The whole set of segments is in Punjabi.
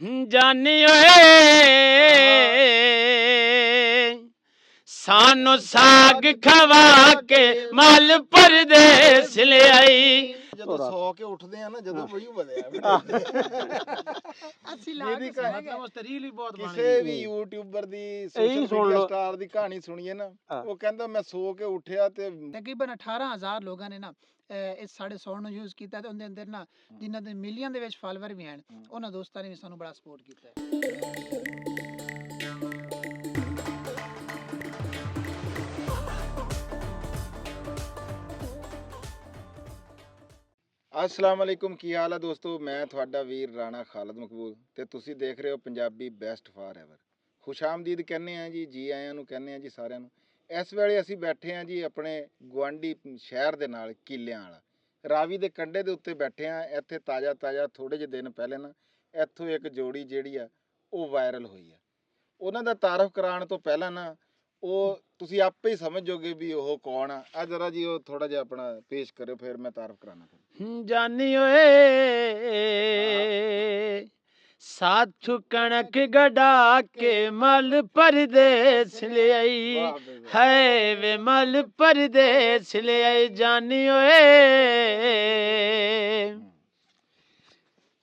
ਜਾਨੀ ਓਏ ਸਾਨੂੰ ਸਾਗ ਖਵਾ ਕੇ ਮਲ ਪਰਦੇਸ ਲਿਆਈ। ਜਦੋਂ ਸੌ ਕੇ ਉੱਠਦੇ ਆ ਨਾ ਜਦੋਂ ਵਹੀ ਵਧਿਆ ਅਸੀਂ ਲਾ ਕੇ ਮਤਲਬ ਉਸ ਤੇ ਰੀਲ ਵੀ ਬਹੁਤ ਬਣ ਕਿਸੇ ਵੀ ਯੂਟਿਊਬਰ ਦੀ ਸੋਸ਼ਲ ਮੀਡੀਆ ਸਟਾਰ ਦੀ ਕਹਾਣੀ ਸੁਣੀਏ ਨਾ, ਉਹ ਕਹਿੰਦਾ ਮੈਂ ਸੋ ਕੇ ਉੱਠਿਆ ਤੇ ਤਕਰੀਬਨ 18000 ਲੋਕਾਂ ਨੇ ਨਾ ਇਸ ਸਾਡੇ ਸੌਣ ਨੂੰ ਯੂਜ਼ ਕੀਤਾ ਤੇ ਉਹਦੇ ਅੰਦਰ ਨਾ ਜਿਨ੍ਹਾਂ ਦੇ ਮਿਲੀਅਨ ਦੇ ਵਿੱਚ ਫਾਲੋਅਰ ਵੀ ਹਨ, ਉਹਨਾਂ ਦੋਸਤਾਂ ਨੇ ਵੀ ਸਾਨੂੰ ਬੜਾ ਸਪੋਰਟ ਕੀਤਾ ਹੈ। अस्सलाम वालेकुम, की हाल है दोस्तों। मैं थोड़ा वीर राणा खालिद मकबूल ते तुसी देख रहे हो पंजाबी बेस्ट फॉर एवर। खुशामदीद कहने हैं जी, जी आयां नूं कहने हैं जी सारिਆਂ ਨੂੰ। ਇਸ ਵੇਲੇ ਅਸੀਂ ਬੈਠੇ ਹਾਂ ਜੀ ਆਪਣੇ ਗੁਆਂਢੀ ਸ਼ਹਿਰ ਦੇ ਨਾਲ ਕੀਲਿਆਂ ਵਾਲਾ ਰਾਵੀ ਦੇ ਕੰਢੇ ਦੇ ਉੱਤੇ ਬੈਠੇ ਹਾਂ। ਇੱਥੇ ਤਾਜ਼ਾ ਥੋੜੇ ਜਿਹੇ ਦਿਨ ਪਹਿਲੇ ਨਾ ਇੱਥੋਂ ਇੱਕ ਜੋੜੀ ਜਿਹੜੀ ਆ ਉਹ ਵਾਇਰਲ ਹੋਈ ਆ। ਉਹਨਾਂ ਦਾ ਤਾਰਫ ਕਰਾਉਣ ਤੋਂ ਪਹਿਲਾਂ ਨਾ ਉਹ ਤੁਸੀਂ ਆਪੇ ਹੀ ਸਮਝ ਜਾਓਗੇ ਵੀ ਉਹ ਕੌਣ ਆ। ਆ ਜਰਾ ਜੀ ਉਹ ਥੋੜਾ ਜਿਹਾ ਆਪਣਾ ਪੇਸ਼ ਕਰਿਓ, ਫਿਰ ਮੈਂ ਤਾਰਫ ਕਰਾਣਾ। ਜਾਨੀ ਓਏ ਸਾਥੂ ਕਣਕ ਗਡਾ ਕੇ ਮਲ ਪਰਦੇਸ ਲਿਆਈ, ਹੈ ਵੇ ਮਲ ਪਰਦੇਸ ਲਿਆਈ। ਜਾਨੀ ਓਏ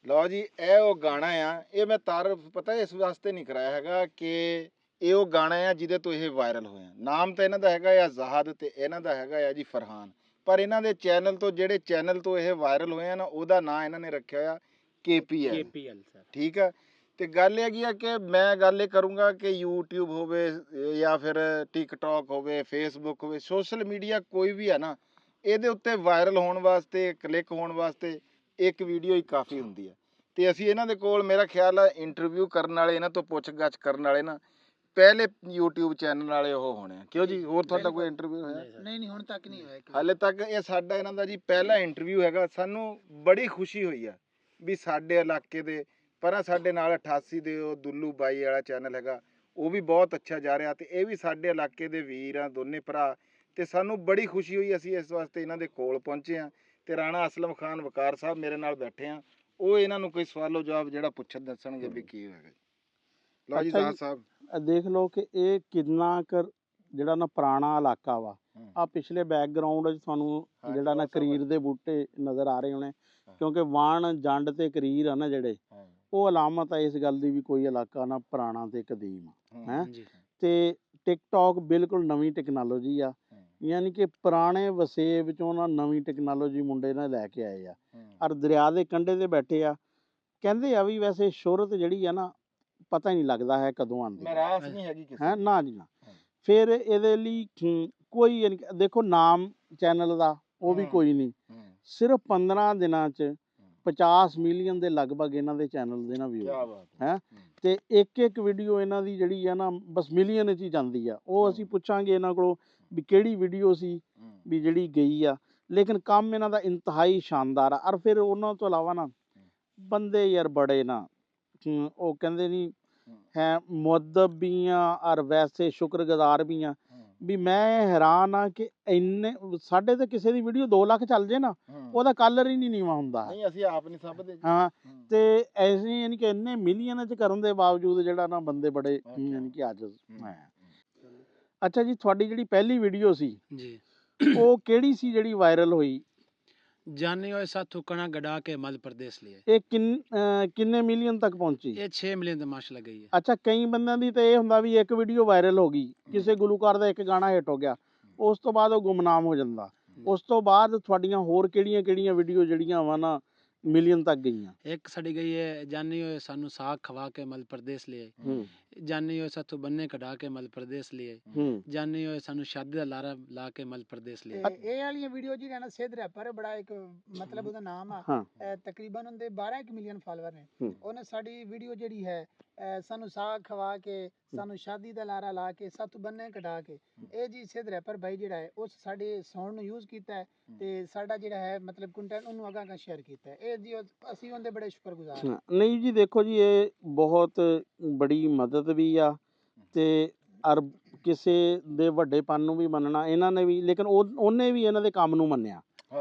ਲਓ ਜੀ, ਇਹ ਉਹ ਗਾਣਾ ਆ। ਇਹ ਮੈਂ ਤਾਰਫ ਪਤਾ ਇਸ ਵਾਸਤੇ ਨਹੀਂ ਕਰਾਇਆ ਹੈਗਾ ਕਿ ਇਹ ਉਹ ਗਾਣਾ ਆ ਜਿਹਦੇ ਤੋਂ ਇਹ ਵਾਇਰਲ ਹੋਇਆ। ਨਾਮ ਤਾਂ ਇਹਨਾਂ ਦਾ ਹੈਗਾ ਆ ਜ਼ਾਹਦ ਤੇ ਇਹਨਾਂ ਦਾ ਹੈਗਾ ਆ ਜੀ ਫਰਹਾਨ। ਪਰ ਇਹਨਾਂ ਦੇ ਚੈਨਲ ਤੋਂ, ਜਿਹੜੇ ਚੈਨਲ ਤੋਂ ਇਹ ਵਾਇਰਲ ਹੋਏ ਆ ਨਾ, ਉਹਦਾ ਨਾਂ ਇਹਨਾਂ ਨੇ ਰੱਖਿਆ ਆ KPL ਸਰ। ਠੀਕ ਆ। ਤੇ ਗੱਲ ਇਹ ਹੈਗੀ ਆ ਕਿ ਮੈਂ ਗੱਲ ਇਹ ਕਰੂੰਗਾ ਕਿ YouTube ਹੋਵੇ ਜਾਂ ਫਿਰ TikTok ਹੋਵੇ, Facebook ਹੋਵੇ, ਸੋਸ਼ਲ ਮੀਡੀਆ ਕੋਈ ਵੀ ਆ ਨਾ, ਇਹਦੇ ਉੱਤੇ ਵਾਇਰਲ ਹੋਣ ਵਾਸਤੇ, ਕਲਿੱਕ ਹੋਣ ਵਾਸਤੇ ਇੱਕ ਵੀਡੀਓ ਹੀ ਕਾਫੀ ਹੁੰਦੀ ਆ। ਤੇ ਅਸੀਂ ਇਹਨਾਂ ਦੇ ਕੋਲ, ਮੇਰਾ ਖਿਆਲ ਆ ਇੰਟਰਵਿਊ ਕਰਨ ਵਾਲੇ, ਇਹਨਾਂ ਤੋਂ ਪੁੱਛ ਗੱਛ ਕਰਨ ਵਾਲੇ ਨਾ ਪਹਿਲੇ YouTube ਚੈਨਲ ਵਾਲੇ ਉਹ ਹੋਣੇ ਆ। ਕਿਉਂ ਜੀ, ਹੋਰ ਤੁਹਾਡਾ ਕੋਈ ਇੰਟਰਵਿਊ ਹੋਇਆ? ਨਹੀਂ, ਹੁਣ ਤੱਕ ਨਹੀਂ ਹੋਇਆ। ਹਾਲੇ ਤੱਕ ਇਹ ਸਾਡਾ ਇਹਨਾਂ ਦਾ ਜੀ ਪਹਿਲਾ ਇੰਟਰਵਿਊ ਹੈਗਾ। ਸਾਨੂੰ ਬੜੀ ਖੁਸ਼ੀ ਹੋਈ ਆ ਵੀ ਸਾਡੇ ਇਲਾਕੇ ਦੇ ਪਰ ਸਾਡੇ ਨਾਲ 88 ਦੇ ਉਹ ਦੁੱਲੂ ਬਾਈ ਵਾਲਾ ਚੈਨਲ ਹੈਗਾ, ਉਹ ਵੀ ਬਹੁਤ ਅੱਛਾ ਜਾ ਰਿਹਾ। ਤੇ ਇਹ ਵੀ ਸਾਡੇ ਇਲਾਕੇ ਦੇ ਵੀਰ ਆ, ਦੋਨੇ ਭਰਾ। ਤੇ ਸਾਨੂੰ ਬੜੀ ਖੁਸ਼ੀ ਹੋਈ, ਅਸੀਂ ਇਸ ਵਾਸਤੇ ਇਹਨਾਂ ਦੇ ਕੋਲ ਪਹੁੰਚੇ ਆ। ਤੇ ਰਾਣਾ ਅਸਲਮ ਖਾਨ ਵਕਾਰ ਸਾਹਿਬ ਮੇਰੇ ਨਾਲ ਬੈਠੇ ਆ, ਉਹ ਇਹਨਾਂ ਨੂੰ ਕੋਈ ਸਵਾਲੋ ਜਵਾਬ ਜਿਹੜਾ ਪੁੱਛਣ ਦੱਸਣਗੇ ਵੀ ਕੀ ਹੋਏਗਾ। ਲਓ ਜੀ ਜ਼ਾਹਦ ਸਾਹਿਬ, ਦੇਖ ਲਓ ਕਿ ਇਹ ਕਿੰਨਾ ਕੁ ਜਿਹੜਾ ਨਾ ਪੁਰਾਣਾ ਇਲਾਕਾ ਵਾ। ਆ ਪਿਛਲੇ ਬੈਕਗਰਾਉਂਡ 'ਚ ਤੁਹਾਨੂੰ ਜਿਹੜਾ ਨਾ ਕਰੀਰ ਦੇ ਬੂਟੇ ਨਜ਼ਰ ਆ ਰਹੇ ਹੋਣੇ, ਕਿਉਂਕਿ ਵਾਣ ਜੰਡ ਤੇ ਕਰੀਰ ਆ ਨਾ ਜਿਹੜੇ, ਉਹ ਅਲਾਮਤ ਆ ਇਸ ਗੱਲ ਦੀ ਵੀ ਕੋਈ ਇਲਾਕਾ ਨਾ ਪੁਰਾਣਾ ਤੇ ਕਦੀਮ ਹੈ। ਤੇ ਟਿਕਟੌਕ ਬਿਲਕੁਲ ਨਵੀਂ ਟੈਕਨੋਲੋਜੀ ਆ, ਯਾਨੀ ਕਿ ਪੁਰਾਣੇ ਵਸੇਬ ਚੋਂ ਨਾ ਨਵੀਂ ਟੈਕਨੋਲੋਜੀ ਮੁੰਡੇ ਨੇ ਲੈ ਕੇ ਆਏ ਆ। ਔਰ ਦਰਿਆ ਦੇ ਕੰਢੇ ਤੇ ਬੈਠੇ ਆ। ਕਹਿੰਦੇ ਆ ਵੀ ਵੈਸੇ ਸ਼ੋਹਰਤ ਜਿਹੜੀ ਆ ਨਾ ਪਤਾ ਹੀ ਨਹੀਂ ਲੱਗਦਾ ਹੈ ਕਦੋਂ ਆਉਂਦੀ ਹੈ ਨਾ ਜੀ ਨਾ। ਫਿਰ ਇਹਦੇ ਲਈ ਕੋਈ ਯਾਨੀ ਕਿ ਦੇਖੋ ਨਾਮ ਚੈਨਲ ਦਾ ਉਹ ਵੀ ਕੋਈ ਨਹੀਂ, ਸਿਰਫ 15 ਦਿਨਾਂ 'ਚ 50 ਮਿਲੀਅਨ ਦੇ ਲਗਭਗ ਇਹਨਾਂ ਦੇ ਚੈਨਲ ਦੇ ਨਾ ਵਿਊ ਹੈ। ਤੇ ਇੱਕ ਵੀਡੀਓ ਇਹਨਾਂ ਦੀ ਜਿਹੜੀ ਆ ਨਾ ਬਸ ਮਿਲੀਅਨ 'ਚ ਹੀ ਜਾਂਦੀ ਆ। ਉਹ ਅਸੀਂ ਪੁੱਛਾਂਗੇ ਇਹਨਾਂ ਕੋਲੋਂ ਵੀ ਕਿਹੜੀ ਵੀਡੀਓ ਸੀ ਵੀ ਜਿਹੜੀ ਗਈ ਆ। ਲੇਕਿਨ ਕੰਮ ਇਹਨਾਂ ਦਾ ਇੰਤਹਾਈ ਸ਼ਾਨਦਾਰ ਆ। ਔਰ ਫਿਰ ਉਹਨਾਂ ਤੋਂ ਇਲਾਵਾ ਨਾ ਬੰਦੇ ਯਾਰ ਬੜੇ ਨਾ ਉਹ ਕਹਿੰਦੇ ਨਹੀਂ ਹੈ ਮੁਅੱਦਬ ਵੀ ਆ ਔਰ ਵੈਸੇ ਸ਼ੁਕਰਗੁਜ਼ਾਰ ਵੀ ਆ। ਵੀ ਮੈਂ ਹੈਰਾਨ ਆ ਕਿ ਇੰਨੇ ਸਾਡੇ ਤੇ ਕਿਸੇ ਦੀ ਵੀਡੀਓ 2 ਲੱਖ ਚੱਲ ਜੇ ਨਾ, ਉਹਦਾ ਕਲਰ ਹੀ ਨਹੀਂ ਨੀਵਾਂ ਹੁੰਦਾ। ਨਹੀਂ, ਅਸੀਂ ਆਪ ਨਹੀਂ ਸਮਝਦੇ। ਹਾਂ, ਤੇ ਐਸੇ ਯਾਨੀ ਕਿ ਇੰਨੇ ਮਿਲੀਅਨ 'ਚ ਕਰਨ ਦੇ ਬਾਵਜੂਦ ਜਿਹੜਾ ਨਾ ਬੰਦੇ ਬੜੇ ਯਾਨੀ ਕਿ ਆਜਿਜ਼ ਹੈ। ਅੱਛਾ ਜੀ, ਤੁਹਾਡੀ ਜਿਹੜੀ ਪਹਿਲੀ ਵੀਡੀਓ ਸੀ ਜੀ, ਉਹ ਕਿਹੜੀ ਸੀ ਜਿਹੜੀ ਵਾਇਰਲ ਹੋਈ? ਜਾਨੀ ਓਏ ਸਾਥੂ ਕਣਕ ਗਡਾ ਕੇ ਮਲ ਪਰਦੇਸ ਲਿਆਈ। ਇਹ ਕਿੰਨੇ ਮਿਲੀਅਨ ਤੱਕ ਪਹੁੰਚੀ? ਇਹ 6 ਮਿਲੀਅਨ ਦਾ ਮਾਸ਼ਾਅੱਲਾ ਗਈ ਹੈ। ਅੱਛਾ, ਕਈ ਬੰਦਿਆਂ ਦੀ ਤਾਂ ਇਹ ਹੁੰਦਾ ਵੀ ਇੱਕ ਵੀਡੀਓ ਵਾਇਰਲ ਹੋ ਗਈ, ਕਿਸੇ ਗੁਲੂਕਾਰ ਦਾ ਇੱਕ ਗਾਣਾ ਹਿੱਟ ਹੋ ਗਿਆ, ਉਸ ਤੋਂ ਬਾਅਦ ਉਹ ਗੁੰਮਨਾਮ ਹੋ ਜਾਂਦਾ। ਉਸ ਤੋਂ ਬਾਅਦ ਤੁਹਾਡੀਆਂ ਹੋਰ ਕਿਹੜੀਆਂ ਵੀਡੀਓ ਜਿਹੜੀਆਂ ਵਾ ਨਾ ਮਿਲੀਅਨ ਤੱਕ ਗਈਆਂ? ਇੱਕ ਸਾਡੀ ਗਈ ਹੈ ਜਾਨੀ ਓਏ ਸਾਨੂੰ ਸਾਗ ਖਵਾ ਕੇ ਮਲ ਪਰਦੇਸ ਲਿਆਈ, ਜਾਨੀ ਓਏ ਸਾਥੋਂ ਬੰਨੇ ਕਢਾ ਕੇ ਮਲ ਪਰਦੇਸ ਲਿਆਈ, ਜਾਨੀ ਓਏ ਸਾਨੂੰ ਸ਼ਾਦੀ ਦਾ ਲਾਰਾ ਲਾ ਕੇ ਮਲ ਪਰਦੇਸ ਲਿਆਈ। ਇਹ ਵਾਲੀਆਂ ਵੀਡੀਓ ਜਿਹੜੀ ਨਾ ਸਿੱਧ ਰੈਪਰ ਬੜਾ ਇੱਕ ਮਤਲਬ ਉਹਦਾ ਨਾਮ ਆ, ਤਕਰੀਬਨ ਉਹਦੇ 12 ਮਿਲੀਅਨ ਫਾਲੋਅਰ ਨੇ। ਉਹਨੇ ਸਾਡੀ ਵੀਡੀਓ ਜਿਹੜੀ ਹੈ ਸਾਨੂੰ ਸਾਗ ਖਵਾ ਕੇ, ਸਾਨੂੰ ਸ਼ਾਦੀ ਦਾ ਲਾਰਾ ਲਾ ਕੇ, ਸੱਤ ਬੰਨੇ ਕਢਾ ਕੇ, ਇਹ ਜੀ ਸਿੱਧ ਰੈਪਰ ਬਾਈ ਜਿਹੜਾ ਹੈ ਉਸ ਸਾਡੇ ਸਾਊਂਡ ਨੂੰ ਯੂਜ਼ ਕੀਤਾ ਹੈ ਤੇ ਸਾਡਾ ਜਿਹੜਾ ਹੈ ਮਤਲਬ ਕੰਟੈਂਟ ਉਹਨੂੰ ਅਗਾਂਹ ਸ਼ੇਅਰ ਕੀਤਾ ਹੈ। ਇਹ ਜੀ ਅਸੀਂ ਉਹਦੇ ਬੜੇ ਸ਼ੁਕਰਗੁਜ਼ਾਰ ਹਾਂ। ਨਹੀਂ ਜੀ, ਦੇਖੋ ਜੀ, ਇਹ ਬਹੁਤ ਬੜੀ ਮਦਦ ਵੀ ਆ ਤੇ ਅਰ ਕਿਸੇ ਦੇ ਵੱਡੇਪਨ ਨੂੰ ਵੀ ਮੰਨਣਾ ਇਹਨਾਂ ਨੇ ਵੀ, ਲੇਕਿਨ ਉਹਨੇ ਵੀ ਇਹਨਾਂ ਦੇ ਕੰਮ ਨੂੰ ਮੰਨਿਆ।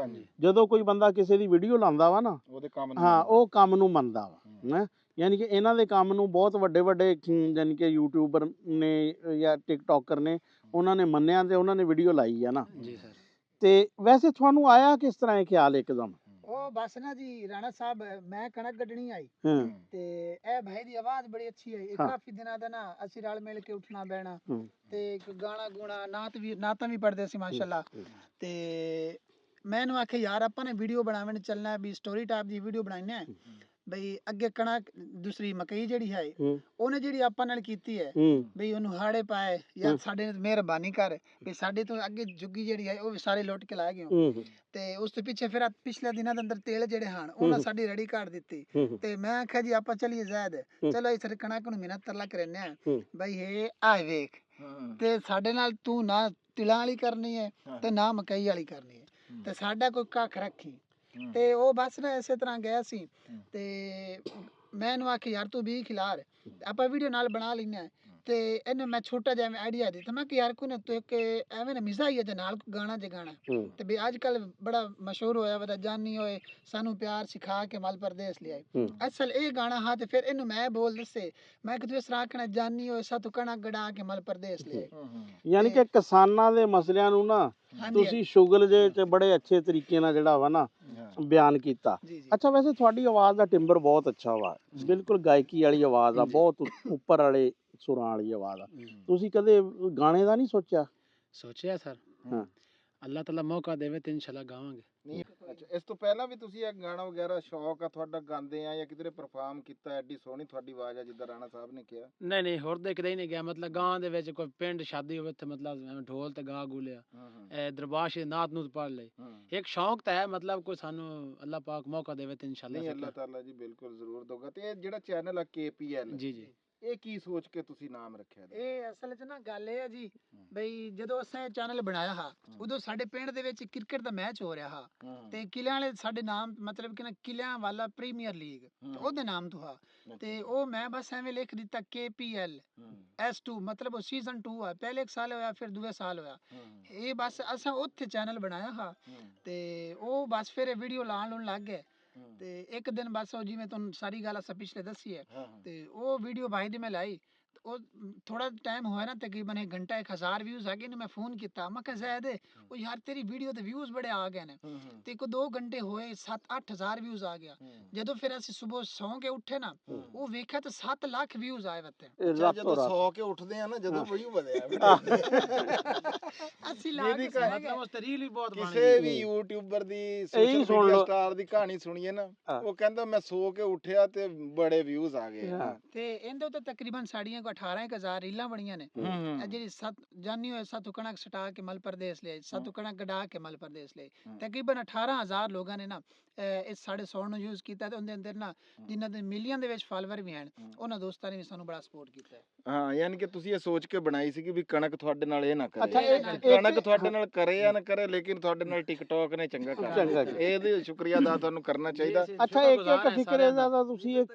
ਜਦੋਂ ਕੋਈ ਬੰਦਾ ਕਿਸੇ ਦੀ ਵੀਡੀਓ ਲਾਉਂਦਾ ਵਾ ਨਾ, ਉਹਦੇ ਕੰਮ ਹਾਂ, ਉਹ ਕੰਮ ਨੂੰ ਮੰਨਦਾ ਵਾ। ਯਾਨੀ ਕਿ ਇਹਨਾਂ ਦੇ ਕੰਮ ਨੂੰ ਬਹੁਤ ਵੱਡੇ ਵੱਡੇ ਯਾਨੀ ਕਿ ਯੂਟਿਊਬਰ ਨੇ ਜਾਂ ਟਿਕਟੋਕਰ ਨੇ ਉਹਨਾਂ ਨੇ ਮੰਨਿਆ ਤੇ ਉਹਨਾਂ ਨੇ ਵੀਡੀਓ ਲਾਈ ਆ ਨਾ ਜੀ ਸਰ। ਤੇ ਵੈਸੇ ਤੁਹਾਨੂੰ ਆਇਆ ਕਿਸ ਤਰ੍ਹਾਂ ਇਹ ਖਿਆਲ ਇੱਕਦਮ? ਉਹ ਬਸ ਨਾ ਜੀ ਰਾਣਾ ਸਾਹਿਬ ਮੈਂ ਕਣਕ ਕੱਢਣੀ ਆਈ ਹਾਂ ਤੇ ਇਹ ਭਾਈ ਦੀ ਆਵਾਜ਼ ਬੜੀ ਅੱਛੀ ਹੈ। ਇਹ ਹਾਂ। ਕਾਫੀ ਦਿਨਾਂ ਦਾ ਨਾ ਅਸੀਂ ਰਲ ਮਿਲ ਕੇ ਉੱਠਣਾ ਬਹਿਣਾ ਹੂੰ। ਤੇ ਇੱਕ ਗਾਣਾ ਗੁਣਾ ਨਾਤਾਂ ਵੀ ਪੜਦੇ ਸੀ ਮਾਸ਼ਾਅੱਲਾ। ਤੇ ਮੈਂ ਇਹਨੂੰ ਆਖਿਆ ਯਾਰ ਆਪਾਂ ਨੇ ਵੀਡੀਓ ਬਣਾਉਣ ਚੱਲਣਾ ਵੀ ਸਟੋਰੀ ਟਾਈਪ ਦੀ ਵੀਡੀਓ ਬਣਾਉਣੀ ਹੈ ਬਈ ਅੱਗੇ ਕਣਕ ਦੂਸਰੀ ਮਕਈ ਜਿਹੜੀ ਹੈ ਹੂੰ ਉਹਨੇ ਜਿਹੜੀ ਆਪਾਂ ਨਾਲ ਕੀਤੀ ਹੈ ਹੂੰ ਬਈ ਉਹਨੂੰ ਹਾੜੇ ਪਾਏ ਜਾਂ ਹੂੰ। ਸਾਡੇ ਮਿਹਰਬਾਨੀ ਕਰ ਵੀ ਸਾਡੇ ਤੋਂ ਅੱਗੇ ਜੁੱਗੀ ਜਿਹੜੀ ਹੈ ਉਹ ਵੀ ਸਾਰੇ ਲੁੱਟ ਕੇ ਲਾਏ ਗਏ ਹੂੰ ਤੇ ਉਸ ਤੋਂ ਪਿੱਛੇ ਫਿਰ ਪਿਛਲੇ ਦਿਨਾਂ ਦੇ ਅੰਦਰ ਤੇਲ ਜਿਹੜੇ ਹਨ ਉਹਨਾਂ ਹੂੰ। ਸਾਡੀ ਰੈਡੀ ਕਰ ਦਿੱਤੀ ਹੂੰ ਤੇ ਮੈਂ ਆਖਿਆ ਜੀ ਆਪਾਂ ਚਲੀਏ ਜ਼ੈਦ ਹੂੰ। ਚਲੋ ਇਸ ਕਣਕ ਨੂੰ ਮਿਹਨਤ ਤਰਲਾ ਕਰਨੇ ਆ ਹੂੰ। ਬਈ ਇਹ ਆਏ ਵੇਖ ਤੇ ਸਾਡੇ ਨਾਲ ਤੂੰ ਨਾ ਤਿਲਾਂ ਵਾਲੀ ਕਰਨੀ ਹੈ ਤੇ ਨਾ ਮਕਈ ਵਾਲੀ ਕਰਨੀ ਹੈ ਤੇ ਸਾਡਾ ਕੋਈ ਕੱਖ ਰੱਖੀ ਤੇ ਉਹ ਬਸ ਨਾ ਇਸੇ ਤਰ੍ਹਾਂ ਗਿਆ ਸੀ ਤੇ ਮੈਂ ਇਹਨੂੰ ਆਖਿਆ ਯਾਰ ਤੂੰ ਵੀ ਖਿਲਾਰ ਆਪਾਂ ਵੀਡੀਓ ਨਾਲ ਬਣਾ ਲੈਨੇ ਆ ਤੇ ਇਹਨੇ ਮੈਂ ਛੋਟਾ ਜਿਹਾ ਆਈਡੀਆ ਦਿੱਤਾ ਮੈਂ ਕਿ ਯਾਰ ਕੋਈ ਨਾ ਤੂੰ ਇੱਕ ਐਵੇਂ ਨਾ ਮਿਜ਼ਾਈਏ ਦੇ ਨਾਲ ਗਾਣਾ ਜਗਾਣਾ ਹੂੰ ਤੇ ਵੀ ਅੱਜ ਕੱਲ ਬੜਾ ਮਸ਼ਹੂਰ ਹੋਇਆ ਵਾ ਜਾਨੀ ਹੋਏ ਸਾਨੂੰ ਪਿਆਰ ਸਿਖਾ ਕੇ ਮਲ ਪਰਦੇਸ ਲਿਆਏ ਹੂੰ ਅਸਲ ਇਹ ਗਾਣਾ ਹਾਂ ਤੇ ਫਿਰ ਇਹਨੂੰ ਮੈਂ ਬੋਲ ਦੱਸੇ ਮੈਂ ਕਿ ਤੂੰ ਇਸ ਤਰ੍ਹਾਂ ਆਖਣਾ ਜਾਨੀ ਹੋਏ ਸਾ ਤੂੰ ਕਣਕ ਗੜਾ ਕੇ ਮਲ ਪਰਦੇਸ ਲਿਆਏ ਯਾਨੀ ਕਿ ਕਿਸਾਨਾਂ ਦੇ ਮਸਲਿਆਂ ਨੂੰ ਨਾ ਹਾਂਜੀ ਤੁਸੀਂ ਸ਼ੁਗਲ ਜੇ ਚ ਬੜੇ ਅੱਛੇ ਤਰੀਕੇ ਨਾਲ ਜਿਹੜਾ ਵਾ ਨਾ ਬਿਆਨ ਕੀਤਾ। ਜੀ ਜੀ ਅੱਛਾ ਵੈਸੇ ਤੁਹਾਡੀ ਆਵਾਜ਼ ਦਾ ਟਿੰਬਰ ਬਹੁਤ ਅੱਛਾ ਵਾ, ਬਿਲਕੁਲ ਗਾਇਕੀ ਵਾਲੀ ਆਵਾਜ਼ ਆ, ਬਹੁਤ ਉੱਪਰ ਵਾਲੇ ਸੁਰਾਂ ਵਾਲੀ ਆਵਾਜ਼ ਆ। ਤੁਸੀਂ ਕਦੇ ਗਾਣੇ ਦਾ ਨਹੀਂ ਸੋਚਿਆ? ਸੋਚਿਆ ਸਰ, ਹਾਂ ਅੱਲਾਹ ਤਾਲਾ ਮੌਕਾ ਦੇਵੇ ਤੇ ਇਨਸ਼ਾਅੱਲਾ ਗਾਵਾਂਗੇ। ਨਹੀਂ ਅੱਛਾ ਇਸ ਤੋਂ ਪਹਿਲਾਂ ਵੀ ਤੁਸੀਂ ਇਹ ਗਾਣਾ ਵਗੈਰਾ ਸ਼ੌਕ ਆ ਤੁਹਾਡਾ ਗਾਉਂਦੇ ਆ ਜਾਂ ਕਿਧਰੇ ਪਰਫਾਰਮ ਕੀਤਾ? ਐਡੀ ਸੋਹਣੀ ਤੁਹਾਡੀ ਆਵਾਜ਼ ਆ ਜਿੱਦਾਂ ਰਾਣਾ ਸਾਹਿਬ ਨੇ ਕਿਹਾ। ਨਹੀਂ ਨਹੀਂ ਹੋਰ ਦੇ ਕਿਤੇ ਹੀ ਨਹੀਂ ਗਿਆ, ਮਤਲਬ ਗਾਂ ਦੇ ਵਿੱਚ ਕੋਈ ਪਿੰਡ ਸ਼ਾਦੀ ਹੋਵੇ ਤੇ ਮਤਲਬ ਐਵੇਂ ਢੋਲ ਤੇ ਗਾ gu ਲਿਆ, ਦਰਬਾਰ ਸ਼ਰੀਫ ਨਾਤ ਨੂਤ ਪੜ ਲਈ। ਇੱਕ ਸ਼ੌਂਕ ਤਾਂ ਹੈ, ਮਤਲਬ ਕੋਈ ਸਾਨੂੰ ਅੱਲਾਹ ਪਾਕ ਮੌਕਾ ਦੇਵੇ ਤੇ ਨਹੀਂ ਇਨਸ਼ਾਅੱਲਾ। ਅੱਲਾਹ ਤਾਲਾ ਜੀ ਬਿਲਕੁਲ ਜ਼ਰੂਰ ਦਊਗਾ। ਤੇ ਇਹ ਜਿਹੜਾ ਚੈਨਲ ਆ KPL ਜੀ ਜੀ ਇਹ ਕੀ ਸੋਚ ਕੇ ਤੁਸੀਂ ਨਾਮ ਰੱਖਿਆ ਇਹਦਾ? ਇਹ ਅਸਲ 'ਚ ਨਾ ਗੱਲ ਇਹ ਹੈ ਜੀ ਬਈ ਜਦੋਂ ਅਸੀਂ ਚੈਨਲ ਬਣਾਇਆ ਹਾਂ ਉਦੋਂ ਸਾਡੇ ਪਿੰਡ ਦੇ ਵਿੱਚ ਕ੍ਰਿਕਟ ਦਾ ਮੈਚ ਹੋ ਰਿਹਾ ਹਾਂ ਤੇ ਕਿਲਿਆਂ ਵਾਲੇ ਸਾਡੇ ਨਾਮ ਮਤਲਬ ਕਿ ਨਾ ਕਿਲਿਆਂ ਵਾਲਾ ਪ੍ਰੀਮੀਅਰ ਲੀਗ ਉਹਦੇ ਨਾਮ ਤੋਂ ਹਾਂ ਤੇ ਉਹ ਮੈਂ ਬਸ ਐਵੇਂ ਲਿਖ ਦਿੱਤਾ KPL S2 ਮਤਲਬ ਉਹ ਸੀਜ਼ਨ 2 ਆ, ਪਹਿਲੇ ਇੱਕ ਸਾਲ ਹੋਇਆ ਫਿਰ ਦੂਏ ਸਾਲ ਹੋਇਆ। ਇਹ ਬਸ ਅਸਾਂ ਉੱਥੇ ਚੈਨਲ ਬਣਾਇਆ ਹਾਂ ਤੇ ਉਹ ਬਸ ਫਿਰ ਇਹ ਵੀਡੀਓ ਲਾਉਣ ਲੱਗ ਗਏ ਤੇ ਇੱਕ ਦਿਨ ਬਸ ਉਹ ਜਿਵੇਂ ਤੁਹਾਨੂੰ ਸਾਰੀ ਗੱਲ ਅਸਾਂ ਪਿਛਲੇ ਦੱਸੀ ਹੈ ਤੇ ਉਹ ਵੀਡੀਓ ਭਾਈ ਦੀ ਮੈਂ ਲਾਈ ਉਹ ਥੋੜਾ ਟਾਈਮ ਹੋਇਆ ਨਾ ਤਕਰੀਬਨ 1 ਘੰਟਾ 1000 ਵਿਊਜ਼ ਆ ਗਏ ਨੇ। ਮੈਂ ਫੋਨ ਕੀਤਾ ਮੈਂ ਕਿਹਾ ਜ਼ੈਦ ਉਹ ਯਾਰ ਤੇਰੀ ਵੀਡੀਓ ਤੇ ਵਿਊਜ਼ ਬੜੇ ਆ ਗਏ ਨੇ ਤੇ ਕੋ 2 ਘੰਟੇ ਹੋਏ 7-8000 ਵਿਊਜ਼ ਆ ਗਿਆ। ਜਦੋਂ ਫਿਰ ਅਸੀਂ ਸਵੇਰ ਸੌਂ ਕੇ ਉੱਠੇ ਨਾ ਉਹ ਵੇਖਿਆ ਤਾਂ 7 ਲੱਖ ਵਿਊਜ਼ ਆਏ ਵੱਤੇ। ਜਦੋਂ ਸੌ ਕੇ ਉੱਠਦੇ ਆ ਨਾ ਜਦੋਂ ਵੀਡੀਓ ਵਧਿਆ ਅਸੀਂ ਲਾ ਕੇ ਸੌਂ ਗਏ। ਉਸ ਤੇ ਰੀਲ ਵੀ ਬਹੁਤ ਬਣ ਕਿਸੇ ਵੀ ਯੂਟਿਊਬਰ ਦੀ ਸੋਸ਼ਲ ਸੁਣ ਮੀਡੀਆ ਲਓ। ਸਟਾਰ ਦੀ ਕਹਾਣੀ ਸੁਣੀਏ ਨਾ ਉਹ ਕਹਿੰਦਾ ਮੈਂ ਸੌ ਕੇ ਉੱਠਿਆ ਤੇ ਬੜੇ ਵਿਊਜ਼ ਆ ਗਏ। ਤੇ ਇਹਦੇ ਉੱਤੇ ਤਕਰੀਬਨ ਸਾਡੀਆਂ 18,000 ਰੀਲਾਂ ਬਣੀਆਂ ਨੇ। ਇਹ ਜਿਹੜੀ ਜਾਨੀ ਹੋਏ ਸਾਤੋਂ ਕਣਕ ਸਟਾ ਕੇ ਮਲ ਪਰਦੇਸ ਲਿਆਈ, ਸਾਤੋਂ ਕਣਕ ਗਡਾ ਕੇ ਮਲ ਪਰਦੇਸ ਲਿਆਈ, ਤਕਰੀਬਨ 18,000 ਲੋਕਾਂ ਨੇ ਨਾ ਇਸ ਸਾਡੇ ਸੌਣ ਨੂੰ ਯੂਜ਼ ਕੀਤਾ ਤੇ ਉਹਦੇ ਅੰਦਰ ਨਾ ਜਿਨ੍ਹਾਂ ਦੇ ਮਿਲੀਅਨ ਦੇ ਵਿੱਚ ਫਾਲੋਅਰ ਵੀ ਹਨ ਉਹਨਾਂ ਦੋਸਤਾਂ ਨੇ ਵੀ ਸਾਨੂੰ ਬੜਾ ਸਪੋਰਟ ਕੀਤਾ ਹੈ। ਹਾਂ ਯਾਨੀ ਕਿ ਤੁਸੀਂ ਇਹ ਸੋਚ ਕੇ ਬਣਾਈ ਸੀ ਕਿ ਵੀ ਕਣਕ ਤੁਹਾਡੇ ਨਾਲ ਇਹ ਨਾ ਅੱਛਾ, ਕਰੇ, ਇਹ- ਕਣਕ ਤੁਹਾਡੇ ਨਾਲ ਕਰੇ ਜਾਂ ਨਾ ਕਰੇ ਲੇਕਿਨ ਤੁਹਾਡੇ ਨਾਲ ਟਿਕਟੌਕ ਨੇ ਚੰਗਾ ਚੰਗਾ ਕਰ ਕੀਤਾ। ਇਹਦੇ ਸ਼ੁਕਰੀਆ ਅਦਾ ਤੁਹਾਨੂੰ ਕਰਨਾ ਚਾਹੀਦਾ। ਅੱਛਾ ਇੱਕ ਫਿਕਰੇ ਦਾ ਤਾਂ ਤੁਸੀਂ ਇੱਕ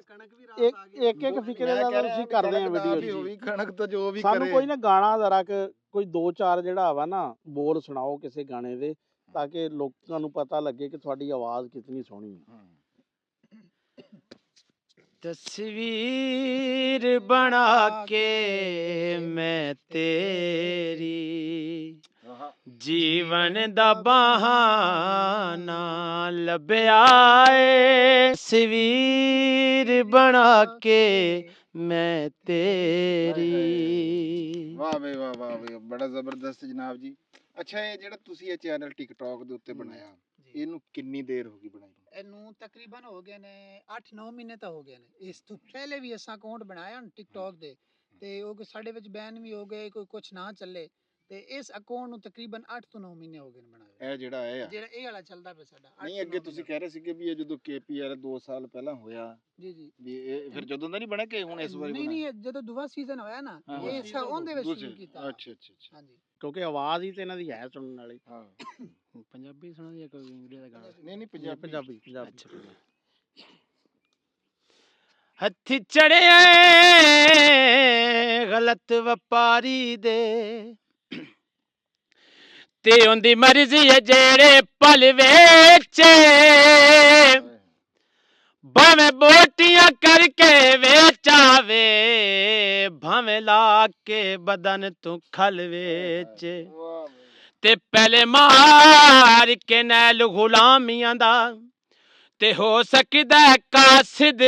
ਫਿਕਰੇ ਦਾ ਤਾਂ ਤੁਸੀਂ ਕਰਦੇ ਆ ਵੀਡੀਓ ਵੀ ਕਣਕ ਤੋਂ ਜੋ ਵੀ ਸਾਨੂੰ ਕਰੇ। ਕੋਈ ਨਾ ਗਾਣਾ ਜ਼ਰਾ ਕੋਈ 2-4 ਜਿਹੜਾ ਵਾ ਨਾ ਬੋਲ ਸੁਣਾਓ ਕਿਸੇ ਗਾਣੇ ਦੇ ਤਾਂ ਕਿ ਲੋਕਾਂ ਨੂੰ ਪਤਾ ਲੱਗੇ ਕਿ ਤੁਹਾਡੀ ਆਵਾਜ਼ ਕਿੰਨੀ ਸੋਹਣੀ ਹੈ। तस्वीर बना के मैं तेरी जीवन दा बहाना लभया ए, तस्वीर बना के मैं तेरी। ਵਾਹ ਵੇ ਵਾਹ ਵਾਹ ਵੇ ਬੜਾ ਜ਼ਬਰਦਸਤ ਜਨਾਬ ਜੀ। ਅੱਛਾ ਇਹ ਜਿਹੜਾ ਤੁਸੀਂ ਇਹ ਚੈਨਲ ਟਿਕਟੌਕ ਦੇ ਉੱਤੇ ਬਣਾਇਆ ਇਹਨੂੰ ਕਿੰਨੀ ਦੇਰ ਹੋ ਗਈ ਬਣਾਈ? ਇਹਨੂੰ ਤਕਰੀਬਨ ਹੋ ਗਏ ਨੇ 8-9 ਮਹੀਨੇ ਤਾਂ ਹੋ ਗਏ ਨੇ। ਇਸ ਤੋਂ ਪਹਿਲੇ ਵੀ ਅਸਾਂ ਅਕਾਊਂਟ ਬਣਾਇਆ ਟਿਕਟੌਕ ਦੇ ਤੇ ਉਹ ਸਾਡੇ ਵਿੱਚ ਬੈਨ ਵੀ ਹੋ ਗਏ, ਕੋਈ ਕੁਛ ਨਾ ਚੱਲੇ ਤੇ ਇਸ ਅਕਾਊਂਟ ਨੂੰ ਤਕਰੀਬਨ 8 ਤੋਂ 9 ਮਹੀਨੇ ਹੋ ਗਏ ਨੇ ਬਣਾਏ। ਇਹ ਜਿਹੜਾ ਇਹ ਆ ਜਿਹੜਾ ਇਹ ਵਾਲਾ ਚੱਲਦਾ ਪਿਆ ਸਾਡਾ ਨਹੀਂ ਅੱਗੇ ਤੁਸੀਂ ਕਹਿ ਰਹੇ ਸੀ ਕਿ ਵੀ ਇਹ ਜਦੋਂ KPL 2 ਸਾਲ ਪਹਿਲਾਂ ਹੋਇਆ ਜੀ ਜੀ ਵੀ ਇਹ ਫਿਰ ਜਦੋਂ ਦਾ ਨਹੀਂ ਬਣਿਆ ਕਿ ਹੁਣ ਇਸ ਵਾਰੀ ਨਹੀਂ ਨਹੀਂ ਇਹ ਜਦੋਂ ਦੂਆ ਸੀਜ਼ਨ ਹੋਇਆ ਨਾ ਇਹ ਅਸਾਂ ਉਹਦੇ ਵਿੱਚ ਸ਼ੁਰੂ ਕੀਤਾ। ਅੱਛਾ ਅੱਛਾ ਅੱਛਾ ਹਾਂਜੀ ਕਿਉਂਕਿ ਆਵਾਜ਼ ਹੀ ਤੇ ਇਹਨਾਂ ਦੀ ਹੈ ਸੁਣਨ ਵਾਲੀ। ਹਾਂ पंजाबी सुना या कोई इंग्लिश का गाना? ਨਹੀਂ ਨਹੀਂ ਪੰਜਾਬੀ हत्थी चढ़े गलत व्यापारी दे ते उंदी मर्जी है जेड़े पल वेचे ਭਾਵੇਂ ਬੋਟੀਆਂ ਕਰਕੇ ਵੇਚਾਵੇ ਭਾਵੇਂ ਲਾ ਕੇ ਬਦਨ ਤੂੰ ਖਲ ਵੇਚ ਤੇ ਪਹਿਲੇ ਮਾਰ ਕੇ ਨੈਲ ਗੁਲਾਮੀਆਂ ਦਾ ਤੇ ਹੋ ਸਕਦਾ ਕਾਸਿਦ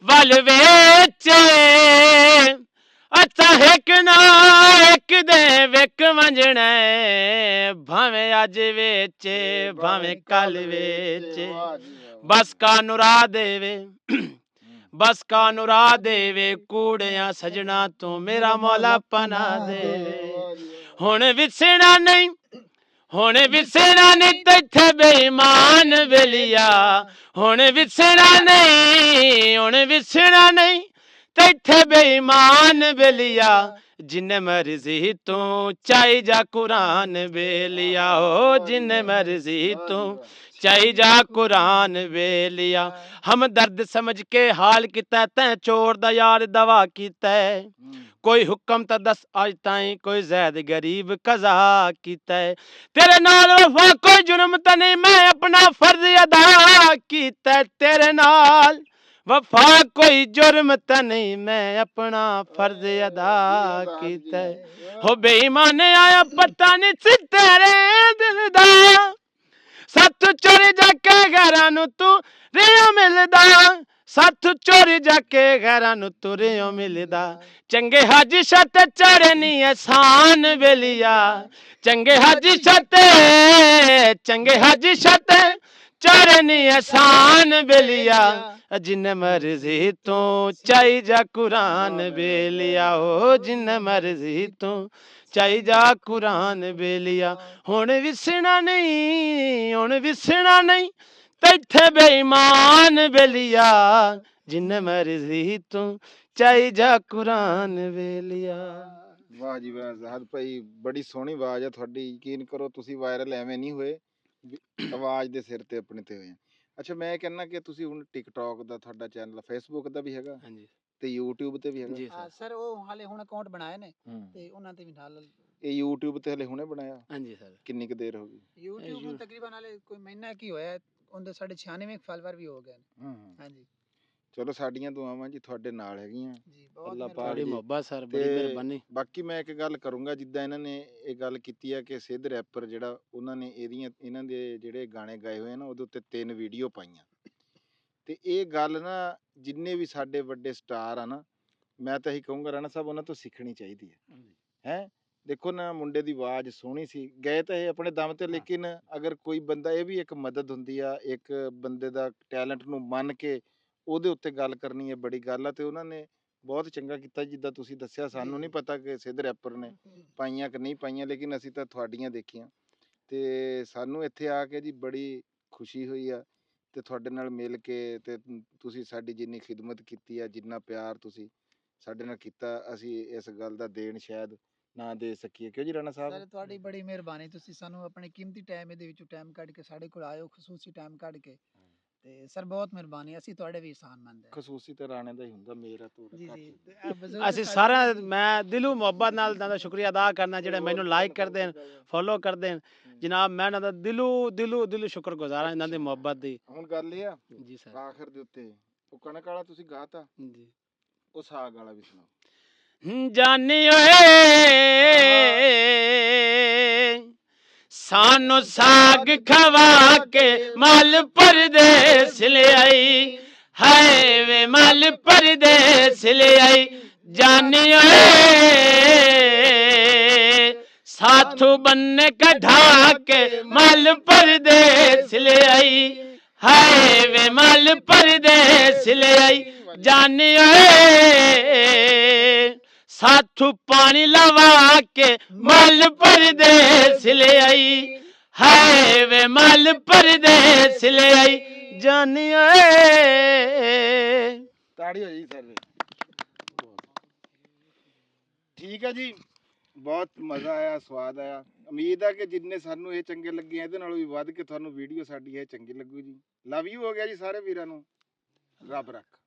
ਵੱਲ ਵੇਚੇ ਅੱਛਾ ਇੱਕ ਨਾ ਇੱਕ ਦੇ ਵਿਕ ਵੰਜਣਾ ਭਾਵੇਂ ਅੱਜ ਵੇਚੇ ਭਾਵੇਂ ਕੱਲ ਵੇਚੇ ਬਸ ਕਾ ਨੂਰਾ ਦੇਵੇ ਬਸ ਕਾ ਨੂਰਾ ਦੇਵੇ ਕੂੜਿਆਂ ਸਜਣਾ ਤੂੰ ਮੇਰਾ ਮੌਲਾ ਪਨਾ ਦੇਵੇ ਹੁਣ ਵਿਸਣਾ ਨਹੀਂ ਹੁਣ ਵਿਸਣਾ ਨਹੀਂ ਤੈਥੇ ਬੇਈਮਾਨ ਵੇਲਿਆ ਹੁਣ ਵਿਸਣਾ ਨਹੀਂ ਹੁਣ ਵਿਸਣਾ ਨਹੀਂ ਤੈਥੇ ਬੇਈਮਾਨ ਵੇਲਿਆ ਜਿੰਨੇ ਮਰਜ਼ੀ ਤੂੰ ਚਾਹੀ ਜਾ ਕੁਰਾਨ ਵੇਲਿਆ ਹੋ ਜਿੰਨੇ ਮਰਜ਼ੀ ਤੂੰ ਚਾਹੀ ਜਾ ਕੁਰਾਨ ਵੇਲਿਆ ਹਮਦਰਦ ਸਮਝ ਕੇ ਹਾਲ ਕੀਤਾ ਤੈਂ ਚੋਰ ਦਾ ਯਾਰ ਦਵਾ ਕੀਤਾ ਕੋਈ ਹੁਕਮ ਤਾਂ ਦੱਸ ਅੱਜ ਤਾਈਂ ਕੋਈ ਜ਼ੈਦ ਗਰੀਬ ਕਜ਼ਾ ਕੀਤਾ ਤੇਰੇ ਨਾਲ ਵਫਾ ਕੋਈ ਜੁਰਮ ਤਾਂ ਨਹੀਂ ਮੈਂ ਆਪਣਾ ਫਰਜ਼ ਅਦਾ ਕੀਤਾ ਤੇਰੇ ਨਾਲ ਵਫਾ ਕੋਈ ਜੁਰਮ ਤਾਂ ਨਹੀਂ ਮੈਂ ਆਪਣਾ ਫਰਜ਼ ਅਦਾ ਕੀਤਾ ਹੋ ਬੇਈਮਾਨ ਆਇਆ ਪਤਾ ਨਹੀਂ ਸੀ ਤੇਰੇ ਦਿਲ ਦਾ ਸੱਤ ਚੋਰੀ ਜਾ ਕੇ ਘਰਾਂ ਨੂੰ ਤੂੰ ਰਿਓ ਮਿਲਦਾ ਸੱਤ ਚੋਰੀ ਜਾ ਕੇ ਘਰਾਂ ਨੂੰ ਤੂੰ ਰਿਓ ਮਿਲਦਾ ਚੰਗੇ ਹਾਜੀ ਛੱਤ ਚੜਨੀ ਆਸਾਨ ਵੇਲਿਆ ਚੰਗੇ ਹਾਜੀ ਛੱਤ ਚੰਗੇ ਹਾਜੀ ਛੱਤ ਚੜਨੀ ਆਸਾਨ ਵੇਲਿਆ ਜਿੰਨੇ ਮਰਜ਼ੀ ਤੂੰ ਚਾਹੀ ਜਾ ਕੁਰਾਨ ਵੇਲਿਆ ਹੋ ਜਿੰਨੇ ਮਰਜ਼ੀ ਤੂੰ ਚਾਹੀ ਜਾ ਕੁਰਾਨ ਵੇਲਿਆ ਹੁਣ ਵਿਸਣਾ ਨਹੀਂ ਹੁਣ ਵਿਸਣਾ ਨਹੀਂ ਤੈਥੇ ਬੇਈਮਾਨ ਵੇਲਿਆ ਜਿੰਨੇ ਮਰਜ਼ੀ ਤੂੰ ਚਾਹੀ ਜਾ ਕੁਰਾਨ ਵੇਲਿਆ ਵਾਹ ਜੀ ਵਾਹ ਜ਼ਾਹਦ ਭਾਈ ਬੜੀ ਸੋਹਣੀ ਆਵਾਜ਼ ਆ ਤੁਹਾਡੀ ਯਕੀਨ ਕਰੋ ਤੁਸੀਂ ਵਾਇਰਲ ਐਵੇਂ ਨਹੀਂ ਹੋਏ ਆਵਾਜ਼ ਦੇ ਸਿਰ ਤੇ ਆਪਣੇ ਤੇ ਹੋਏ ਅੱਛਾ ਮੈਂ ਕਹਿੰਦਾ ਕਿ ਤੁਸੀਂ ਹੁਣ ਟਿਕਟੌਕ ਦਾ ਤੁਹਾਡਾ ਚੈਨਲ ਫੇਸਬੁੱਕ ਦਾ ਵੀ ਹੈਗਾ ਹਾਂਜੀ ਤੇ YouTube ਤੇ ਵੀ ਹੈਗਾ ਜੀ ਹਾਂ ਸਰ ਉਹ ਹਾਲੇ ਹੁਣ ਅਕਾਊਂਟ ਬਣਾਏ ਨੇ ਤੇ ਉਹਨਾਂ ਤੇ ਵੀ ਨਾਲ ਇਹ YouTube ਤੇ ਹਲੇ ਹੁਣੇ ਬਣਾਇਆ ਹਾਂਜੀ ਸਰ ਕਿੰਨੀ ਕੁ ਦੇਰ ਹੋ ਗਈ YouTube ਨੂੰ ਤਕਰੀਬਨ ਹਾਲੇ ਕੋਈ ਮਹੀਨਾ ਕੀ ਹੋਇਆ ਉਹਦੇ ਸਾਡੇ 96 ਫਾਲੋਅਰ ਵੀ ਹੋ ਗਏ ਨੇ ਹਾਂਜੀ ਚਲੋ ਸਾਡੀਆਂ ਦੁਆਵਾਂ ਜੀ ਤੁਹਾਡੇ ਨਾਲ ਹੈਗੀਆਂ ਜੀ ਬਹੁਤ ਅੱਲਾਹ ਮਿਹਰਬਾਨੀ। ਬੜੀ ਜੀ। ਮੁਹੱਬਤ ਸਰ ਬੜੀ ਤੇ ਮਿਹਰਬਾਨੀ ਬਾਕੀ ਮੈਂ ਇੱਕ ਗੱਲ ਕਰੂੰਗਾ ਜਿੱਦਾਂ ਇਹਨਾਂ ਨੇ ਇਹ ਗੱਲ ਕੀਤੀ ਆ ਕਿ ਸਿੱਧ ਰੈਪਰ ਜਿਹੜਾ ਉਹਨਾਂ ਨੇ ਇਹਨਾਂ ਦੇ ਜਿਹੜੇ ਗਾਣੇ ਗਾਏ ਹੋਏ ਆ ਨਾ ਉਹਦੇ ਉੱਤੇ 3 ਵੀਡੀਓ ਪਾਈਆਂ ਤੇ ਇਹ ਗੱਲ ਨਾ ਜਿੰਨੇ ਵੀ ਸਾਡੇ ਵੱਡੇ ਸਟਾਰ ਆ ਨਾ ਮੈਂ ਤਾਂ ਇਹੀ ਕਹੂੰਗਾ ਰਾਣਾ ਸਾਹਿਬ ਉਹਨਾਂ ਤੋਂ ਸਿੱਖਣੀ ਚਾਹੀਦੀ ਹੈ ਦੇਖੋ ਨਾ ਮੁੰਡੇ ਦੀ ਆਵਾਜ਼ ਸੋਹਣੀ ਸੀ ਗਏ ਤਾਂ ਇਹ ਆਪਣੇ ਦਮ ਤੇ ਲੇਕਿਨ ਅਗਰ ਕੋਈ ਬੰਦਾ ਇਹ ਵੀ ਇੱਕ ਮਦਦ ਹੁੰਦੀ ਆ ਇੱਕ ਬੰਦੇ ਦਾ ਟੈਲੈਂਟ ਨੂੰ ਮੰਨ ਕੇ ਉਹਦੇ ਉੱਤੇ ਗੱਲ ਕਰਨੀ ਹੈ ਬੜੀ ਗੱਲ ਆ ਤੇ ਉਹਨਾਂ ਨੇ ਬਹੁਤ ਚੰਗਾ ਕੀਤਾ ਜਿੱਦਾਂ ਤੁਸੀਂ ਦੱਸਿਆ ਸਾਨੂੰ ਨਹੀਂ ਪਤਾ ਕਿ ਸਿੱਧ ਰੈਪਰ ਨੇ ਪਾਈਆਂ ਕਿ ਨਹੀਂ ਪਾਈਆਂ ਲੇਕਿਨ ਅਸੀਂ ਤਾਂ ਤੁਹਾਡੀਆਂ ਦੇਖੀਆਂ ਤੇ ਸਾਨੂੰ ਇੱਥੇ ਆ ਕੇ ਜੀ ਬੜੀ ਖੁਸ਼ੀ ਹੋਈ ਆ ਤੇ ਤੁਹਾਡੇ ਨਾਲ ਮਿਲ ਕੇ ਤੇ ਤੁਸੀਂ ਸਾਡੀ ਜਿੰਨੀ ਖਿਦਮਤ ਕੀਤੀ ਆ ਜਿੰਨਾ ਪਿਆਰ ਤੁਸੀਂ ਸਾਡੇ ਨਾਲ ਕੀਤਾ ਅਸੀਂ ਇਸ ਗੱਲ ਦਾ ਦੇਣ ਸ਼ਾਇਦ ਨਾ ਦੇ ਸਕੀਏ ਕਿਉਂ ਜੀ ਰਾਣਾ ਸਾਹਿਬ ਸਰ ਤੁਹਾਡੀ ਬੜੀ ਮਿਹਰਬਾਨੀ ਤੁਸੀਂ ਸਾਨੂੰ ਆਪਣੇ ਕੀਮਤੀ ਟਾਈਮ ਇਹਦੇ ਵਿੱਚੋਂ ਟਾਈਮ ਕੱਢ ਕੇ ਸਾਡੇ ਕੋਲ ਆਇਓ ਖਸੂਸੀ ਟਾਈਮ ਕੱਢ ਕੇ ਤੇ ਸਰ ਬਹੁਤ ਮਿਹਰਬਾਨੀ ਅਸੀਂ ਤੁਹਾਡੇ ਵੀ ਇਨਸਾਨਮੰਦ ਹਾਂ ਖਸੂਸੀ ਤੇ ਰਾਣੇ ਦਾ ਹੀ ਹੁੰਦਾ ਮੇਰਾ ਤੁਹਾਡਾ ਜੀ ਘੱਟ ਜੀ ਹੁੰਦਾ। ਤੇ ਇਹ ਬਜ਼ੁਰਗ ਅਸੀਂ ਸਾਡੇ- ਸਾਰਾ ਮੈਂ ਦਿਲੋਂ ਮੁਹੱਬਤ ਨਾਲ ਇਹਨਾਂ ਦਾ ਸ਼ੁਕਰੀਆ ਅਦਾ ਕਰਨਾ ਜਿਹੜੇ ਮੈਨੂੰ ਲਾਈਕ ਕਰਦੇ ਨੇ ਫੋਲੋ ਕਰਦੇ ਨੇ ਜਨਾਬ ਮੈਂ ਇਹਨਾਂ ਦਾ ਦਿਲੋਂ ਸ਼ੁਕਰਗੁਜ਼ਾਰ ਹਾਂ ਇਹਨਾਂ ਦੀ ਮੁਹੱਬਤ ਦੀ ਹੁਣ ਗੱਲ ਇਹ ਆ ਜੀ ਸਰ ਆਖਰ ਦੇ ਉੱਤੇ ਉਹ ਕਣਕ ਵਾਲਾ ਤੁਸੀਂ ਗਾਤਾ ਜੀ ਉਹ ਸਾਗ ਵਾਲਾ ਵੀ ਸੁਣਾਓ ਜਾਨੀ ਓਏ ਸਾਨੂੰ ਸਾਗ ਖਵਾ ਕੇ ਮਲ ਪਰਦੇਸ ਲਿਆਈ ਹਾਏ ਵੇ ਮਲ ਪਰਦੇਸ ਲਿਆਈ ਜਾਨੀ ਓਏ ਸਾਥੋਂ ਬੰਨੇ ਕਢਾ ਕੇ ਮਲ ਪਰਦੇਸ ਲਿਆਈ ਹਾਏ ਵੇ ਮਲ ਪਰਦੇਸ ਲਿਆਈ ਜਾਨੀ ਓਏ ਸਾਥੋਂ ਪਾਣੀ ਲਵਾ ਕੇ ਮਲ ਪਰਦੇਸ ਲਿਆਈ ਹਾਏ ਵੇ ਮਲ ਪਰਦੇਸ ਲਿਆਈ ਜਾਨੀ ਓਏ ਤਾੜੀ ਹੋ ਜੀ ਸਰ ਠੀਕ ਹੈ ਜੀ ਬਹੁਤ ਮਜ਼ਾ ਆਇਆ ਸਵਾਦ ਆਇਆ ਉਮੀਦ ਆ ਕਿ ਜਿੰਨੇ ਸਾਨੂੰ ਇਹ ਚੰਗੇ ਲੱਗੇ ਇਹਦੇ ਨਾਲੋਂ ਵੀ ਵੱਧ ਕੇ ਤੁਹਾਨੂੰ ਵੀਡੀਓ ਸਾਡੀ ਇਹ ਚੰਗੀ ਲੱਗੂ ਜੀ ਲਵ ਯੂ ਹੋ ਗਿਆ ਜੀ ਸਾਰੇ ਵੀਰਾਂ ਨੂੰ ਰੱਬ ਰੱਖ